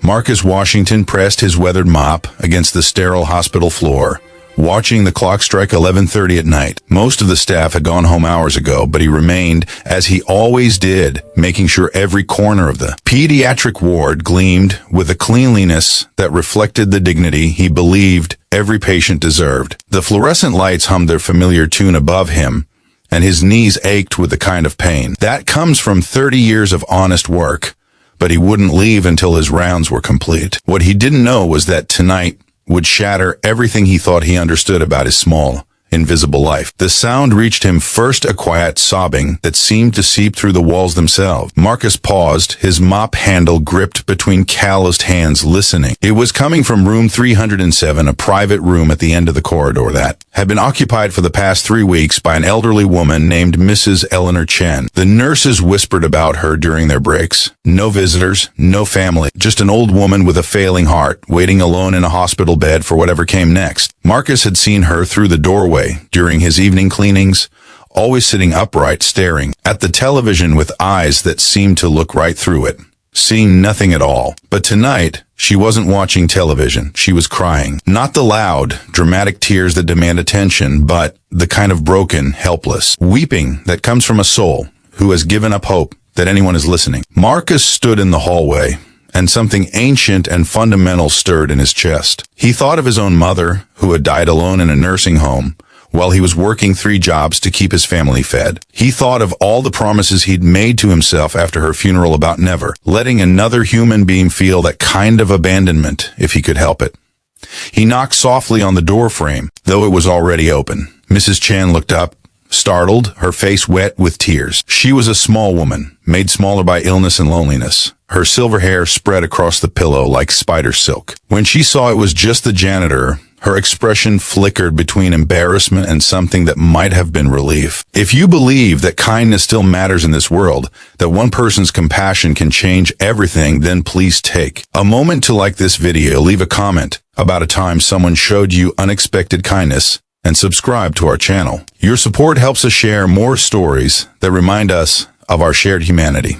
Marcus Washington pressed his weathered mop against the sterile hospital floor, watching the clock strike 11:30 at night. Most of the staff had gone home hours ago, but he remained, as he always did, making sure every corner of the pediatric ward gleamed with a cleanliness that reflected the dignity he believed every patient deserved. The fluorescent lights hummed their familiar tune above him, and his knees ached with the kind of pain that comes from 30 years of honest work, but he wouldn't leave until his rounds were complete. What he didn't know was that tonight would shatter everything he thought he understood about his small, invisible life. The sound reached him first, a quiet sobbing that seemed to seep through the walls themselves. Marcus paused, his mop handle gripped between calloused hands, listening. It was coming from room 307, a private room at the end of the corridor that had been occupied for the past 3 weeks by an elderly woman named Mrs. Eleanor Chen. The nurses whispered about her during their breaks. No visitors, no family, just an old woman with a failing heart, waiting alone in a hospital bed for whatever came next. Marcus had seen her through the doorway during his evening cleanings, always sitting upright, staring at the television with eyes that seemed to look right through it, seeing nothing at all. But tonight, she wasn't watching television. She was crying. Not the loud, dramatic tears that demand attention, but the kind of broken, helpless weeping that comes from a soul who has given up hope that anyone is listening. Marcus stood in the hallway, and something ancient and fundamental stirred in his chest. He thought of his own mother, who had died alone in a nursing home, while he was working 3 jobs to keep his family fed. He thought of all the promises he'd made to himself after her funeral about never letting another human being feel that kind of abandonment if he could help it. He knocked softly on the door frame, though it was already open. Mrs. Chen looked up, startled, her face wet with tears. She was a small woman, made smaller by illness and loneliness. Her silver hair spread across the pillow like spider silk. When she saw it was just the janitor, her expression flickered between embarrassment and something that might have been relief. If you believe that kindness still matters in this world, that one person's compassion can change everything, then please take a moment to like this video, leave a comment about a time someone showed you unexpected kindness, and subscribe to our channel. Your support helps us share more stories that remind us of our shared humanity.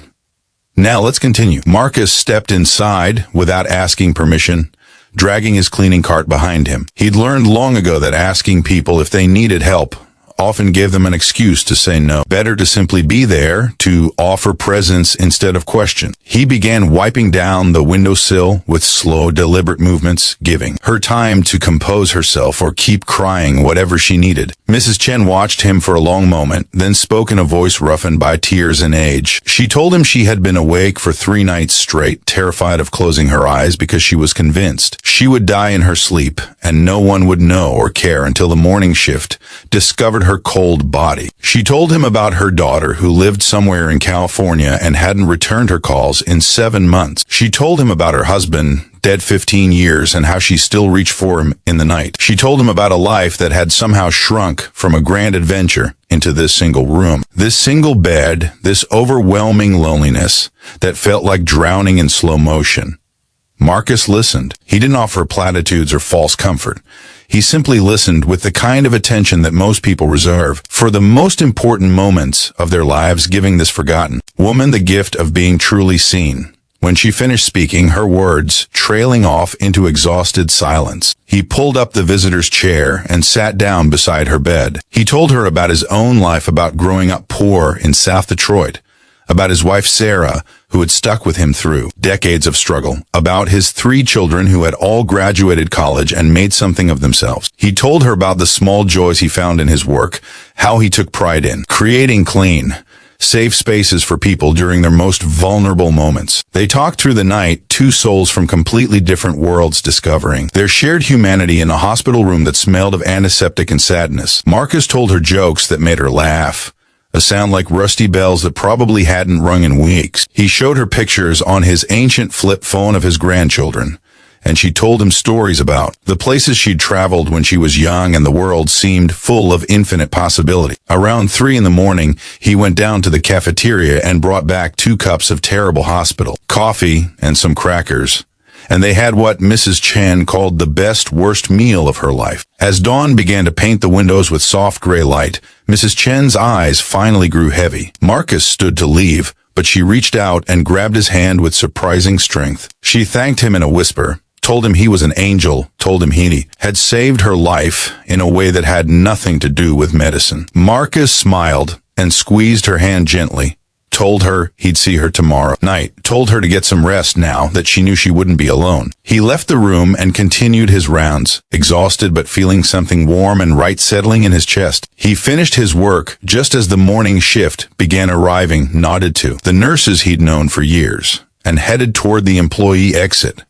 Now let's continue. Marcus stepped inside without asking permission, dragging his cleaning cart behind him. He'd learned long ago that asking people if they needed help often gave them an excuse to say no. Better to simply be there, to offer presence instead of question. He began wiping down the windowsill with slow, deliberate movements, giving her time to compose herself or keep crying whatever she needed. Mrs. Chen watched him for a long moment, then spoke in a voice roughened by tears and age. She told him she had been awake for 3 nights straight, terrified of closing her eyes because she was convinced she would die in her sleep, and no one would know or care until the morning shift discovered her cold body. She told him about her daughter who lived somewhere in California and hadn't returned her calls in 7 months. She told him about her husband, dead 15 years, and how she still reached for him in the night. She told him about a life that had somehow shrunk from a grand adventure into this single room, this single bed, this overwhelming loneliness that felt like drowning in slow motion. Marcus listened. He didn't offer platitudes or false comfort. He simply listened with the kind of attention that most people reserve for the most important moments of their lives, giving this forgotten woman the gift of being truly seen. When she finished speaking, her words trailing off into exhausted silence, he pulled up the visitor's chair and sat down beside her bed. He told her about his own life, about growing up poor in South Detroit, about his wife Sarah, who had stuck with him through decades of struggle, about his 3 children who had all graduated college and made something of themselves. He told her about the small joys he found in his work, how he took pride in creating clean, safe spaces for people during their most vulnerable moments. They talked through the night, 2 souls from completely different worlds discovering their shared humanity in a hospital room that smelled of antiseptic and sadness. Marcus told her jokes that made her laugh, a sound like rusty bells that probably hadn't rung in weeks. He showed her pictures on his ancient flip phone of his grandchildren, and she told him stories about the places she'd traveled when she was young, and the world seemed full of infinite possibility. Around 3 in the morning, he went down to the cafeteria and brought back 2 cups of terrible hospital coffee and some crackers, and they had what Mrs. Chen called the best worst meal of her life. As dawn began to paint the windows with soft gray light, Mrs. Chen's eyes finally grew heavy. Marcus stood to leave, but she reached out and grabbed his hand with surprising strength. She thanked him in a whisper, told him he was an angel, told him he had saved her life in a way that had nothing to do with medicine. Marcus smiled and squeezed her hand gently, told her he'd see her tomorrow night, told her to get some rest now that she knew she wouldn't be alone. He left the room and continued his rounds, exhausted but feeling something warm and right settling in his chest. He finished his work just as the morning shift began arriving, nodded to the nurses he'd known for years, and headed toward the employee exit.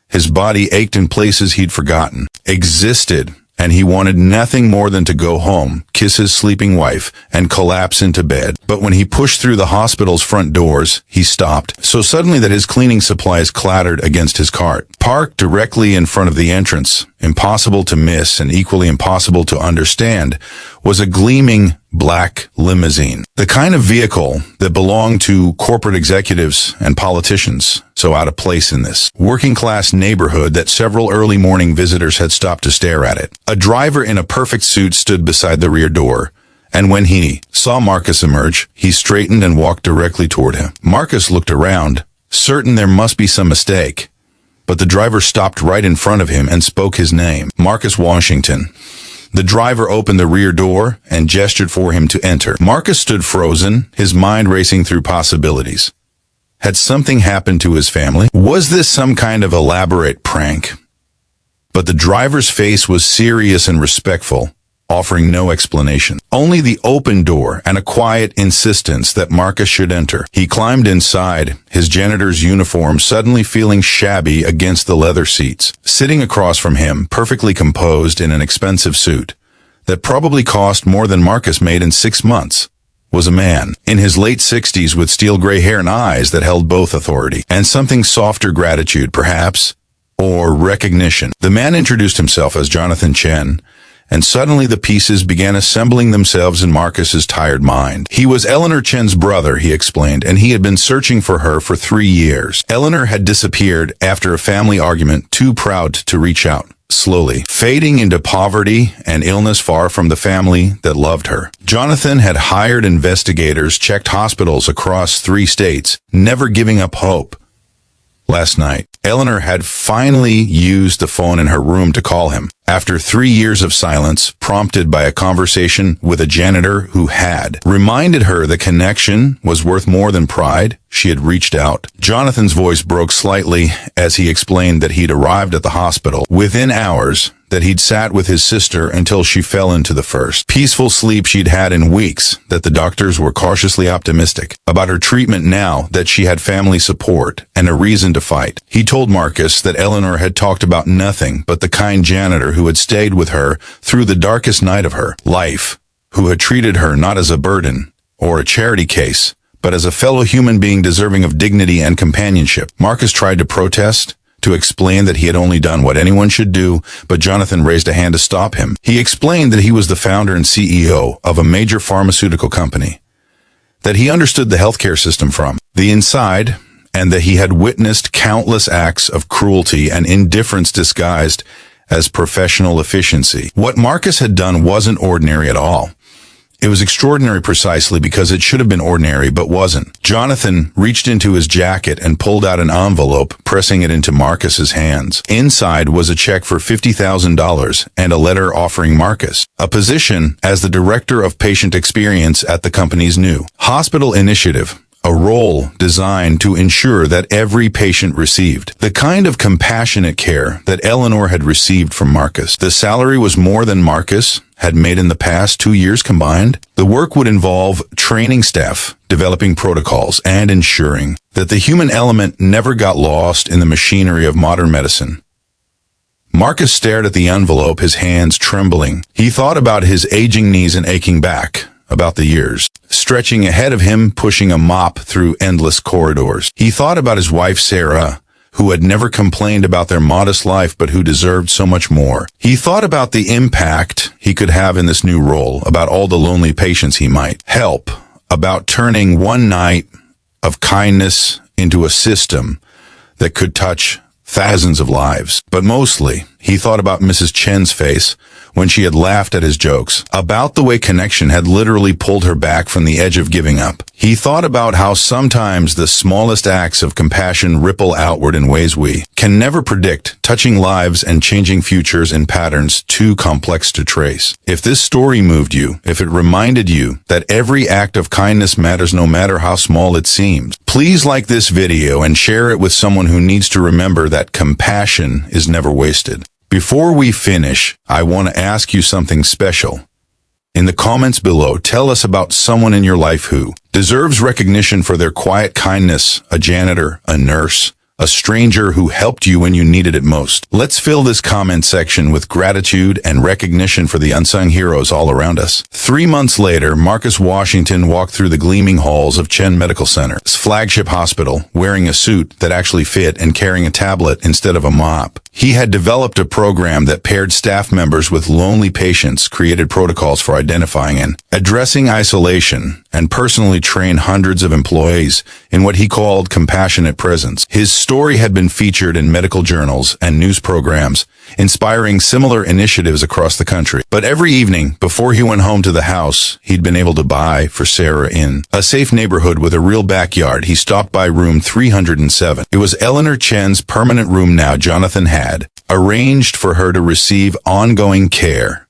His body ached in places he'd forgotten existed, and he wanted nothing more than to go home, kiss his sleeping wife, and collapse into bed. But when he pushed through the hospital's front doors, he stopped, so suddenly that his cleaning supplies clattered against his cart. Parked directly in front of the entrance, impossible to miss and equally impossible to understand, was a gleaming black limousine. The kind of vehicle that belonged to corporate executives and politicians, so out of place in this working-class neighborhood that several early morning visitors had stopped to stare at it. A driver in a perfect suit stood beside the rear door, and when he saw Marcus emerge, he straightened and walked directly toward him. Marcus looked around, certain there must be some mistake, but the driver stopped right in front of him and spoke his name, Marcus Washington. The driver opened the rear door and gestured for him to enter. Marcus stood frozen, his mind racing through possibilities. Had something happened to his family? Was this some kind of elaborate prank? But the driver's face was serious and respectful, offering no explanation. Only the open door and a quiet insistence that Marcus should enter. He climbed inside, his janitor's uniform suddenly feeling shabby against the leather seats. Sitting across from him, perfectly composed in an expensive suit that probably cost more than Marcus made in 6 months, was a man in his late 60s with steel gray hair and eyes that held both authority and something softer gratitude, perhaps, or recognition. The man introduced himself as Jonathan Chen, and suddenly the pieces began assembling themselves in Marcus's tired mind. He was Eleanor Chen's brother, he explained, and he had been searching for her for 3 years. Eleanor had disappeared after a family argument, too proud to reach out. Slowly fading into poverty and illness far from the family that loved her. Jonathan had hired investigators, checked hospitals across 3 states, never giving up hope. Last night, Eleanor had finally used the phone in her room to call him. After 3 years of silence, prompted by a conversation with a janitor who had reminded her the connection was worth more than pride, she had reached out. Jonathan's voice broke slightly as he explained that he'd arrived at the hospital within hours, that he'd sat with his sister until she fell into the first peaceful sleep she'd had in weeks, that the doctors were cautiously optimistic about her treatment now that she had family support and a reason to fight. He told Marcus that Eleanor had talked about nothing but the kind janitor who had stayed with her through the darkest night of her life, who had treated her not as a burden or a charity case, but as a fellow human being deserving of dignity and companionship. Marcus tried to protest, to explain that he had only done what anyone should do, but Jonathan raised a hand to stop him. He explained that he was the founder and CEO of a major pharmaceutical company, that he understood the healthcare system from the inside, and that he had witnessed countless acts of cruelty and indifference disguised as professional efficiency. What Marcus had done wasn't ordinary at all. It was extraordinary precisely because it should have been ordinary but wasn't. Jonathan reached into his jacket and pulled out an envelope, pressing it into Marcus's hands. Inside was a check for $50,000 and a letter offering Marcus a position as the director of patient experience at the company's new hospital initiative, a role designed to ensure that every patient received the kind of compassionate care that Eleanor had received from Marcus. The salary was more than Marcus had made in the past 2 years combined. The work would involve training staff, developing protocols, and ensuring that the human element never got lost in the machinery of modern medicine. Marcus stared at the envelope, his hands trembling. He thought about his aging knees and aching back, about the years stretching ahead of him, pushing a mop through endless corridors. He thought about his wife, Sarah, who had never complained about their modest life but who deserved so much more. He thought about the impact he could have in this new role, about all the lonely patients he might help, about turning one night of kindness into a system that could touch thousands of lives. But mostly, he thought about Mrs. Chen's face when she had laughed at his jokes, about the way connection had literally pulled her back from the edge of giving up. He thought about how sometimes the smallest acts of compassion ripple outward in ways we can never predict, touching lives and changing futures in patterns too complex to trace. If this story moved you, if it reminded you that every act of kindness matters no matter how small it seems, please like this video and share it with someone who needs to remember that compassion is never wasted. Before we finish, I want to ask you something special. In the comments below, tell us about someone in your life who deserves recognition for their quiet kindness, a janitor, a nurse, a stranger who helped you when you needed it most. Let's fill this comment section with gratitude and recognition for the unsung heroes all around us. 3 months later, Marcus Washington walked through the gleaming halls of Chen Medical Center's flagship hospital, wearing a suit that actually fit and carrying a tablet instead of a mop. He had developed a program that paired staff members with lonely patients, created protocols for identifying and addressing isolation, and personally trained hundreds of employees in what he called compassionate presence. His story had been featured in medical journals and news programs, inspiring similar initiatives across the country. But every evening, before he went home to the house he'd been able to buy for Sarah in a safe neighborhood with a real backyard, he stopped by room 307. It was Eleanor Chen's permanent room now. Jonathan had arranged for her to receive ongoing care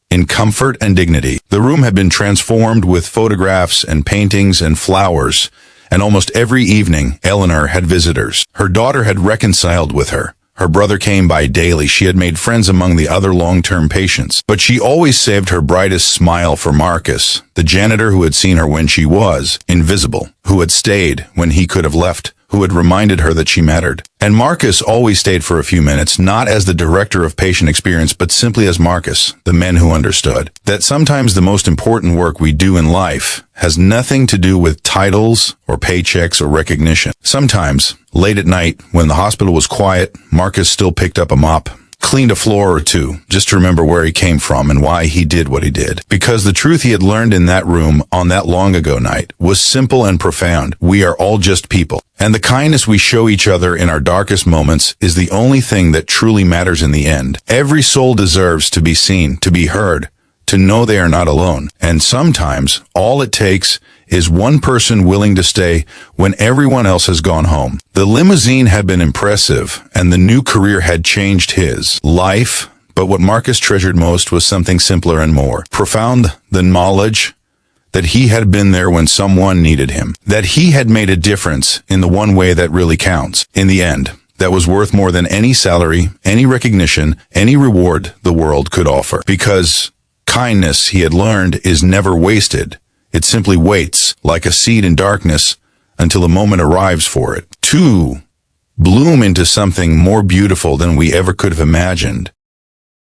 in comfort and dignity. The room had been transformed with photographs and paintings and flowers, and almost every evening, Eleanor had visitors. Her daughter had reconciled with her. Her brother came by daily. She had made friends among the other long-term patients. But she always saved her brightest smile for Marcus, the janitor who had seen her when she was invisible, who had stayed when he could have left, who had reminded her that she mattered. And Marcus always stayed for a few minutes, not as the director of patient experience, but simply as Marcus, the man who understood that sometimes the most important work we do in life has nothing to do with titles or paychecks or recognition. Sometimes, late at night, when the hospital was quiet, Marcus still picked up a mop, cleaned a floor or two, just to remember where he came from and why he did what he did. Because the truth he had learned in that room on that long ago night was simple and profound. We are all just people. And the kindness we show each other in our darkest moments is the only thing that truly matters in the end. Every soul deserves to be seen, to be heard, to know they are not alone. And sometimes all it takes is one person willing to stay when everyone else has gone home. The limousine had been impressive, and the new career had changed his life, but what Marcus treasured most was something simpler and more profound: the knowledge that he had been there when someone needed him, that he had made a difference in the one way that really counts. In the end, that was worth more than any salary, any recognition, any reward the world could offer. Because kindness, he had learned, is never wasted. It simply waits, like a seed in darkness, until a moment arrives for it to bloom into something more beautiful than we ever could have imagined.